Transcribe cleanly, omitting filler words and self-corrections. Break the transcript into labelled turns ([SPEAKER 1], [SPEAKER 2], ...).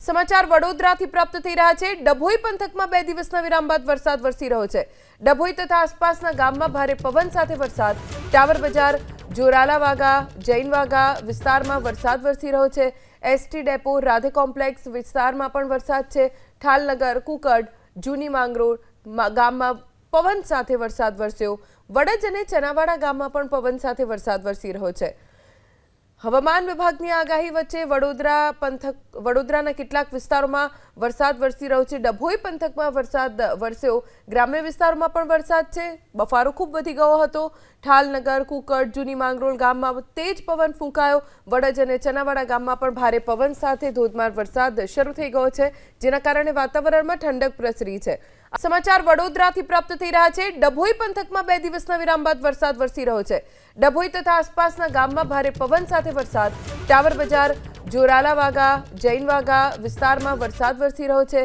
[SPEAKER 1] સમાચાર વડોદરાથી પ્રાપ્ત થઈ રહ્યા છે। ડભોઈ પંથકમાં 2 દિવસના વિરામ બાદ વરસાદ વરસી રહ્યો છે। ડભોઈ તથા આસપાસના ગામમાં ભારે પવન સાથે વરસાદ। ટાવર બજાર, જોરાલા વાગા, જૈન વાગા વિસ્તારમાં વરસાદ વરસી રહ્યો છે। એસટી ડેપો, રાધે કોમ્પ્લેક્સ વિસ્તારમાં પણ વરસાદ છે। ઠાલનગર, કુકડ, જૂની માંગરોળ ગામમાં પવન સાથે વરસાદ વરસ્યો। વડજ અને ચનાવાડા ગામમાં પણ પવન સાથે વરસાદ વરસી રહ્યો છે। હવામાન વિભાગની આગાહી વચ્ચે વડોદરાના કેટલાક વિસ્તારોમાં વરસાદ વરસી રહ્યો છે। ડભોઈ પંથકમાં વરસાદ વરસ્યો। ગ્રામ્ય વિસ્તારોમાં પણ વરસાદ છે। બફારો ખૂબ વધી ગયો હતો। ઠાલનગર, કુકડ, જૂની માંગરોળ ગામમાં તેજ પવન ફૂંકાયો। વડજ અને ચનાવાડા ગામમાં પણ ભારે પવન સાથે ધોધમાર વરસાદ શરૂ થઈ ગયો છે, જેના કારણે વાતાવરણમાં ઠંડક પ્રસરી છે। સમાચાર વડોદરાથી પ્રાપ્ત થઈ રહ્યા છે। ડભોઈ પંથકમાં 2 દિવસના વિરામ બાદ વરસાદ વરસી રહ્યો છે। ડભોઈ તથા આસપાસના ગામમાં ભારે પવન સાથે વરસાદ। ટાવર બજાર, જોરાલા વાગા, જૈન વાગા વિસ્તારમાં વરસાદ વરસી રહ્યો છે।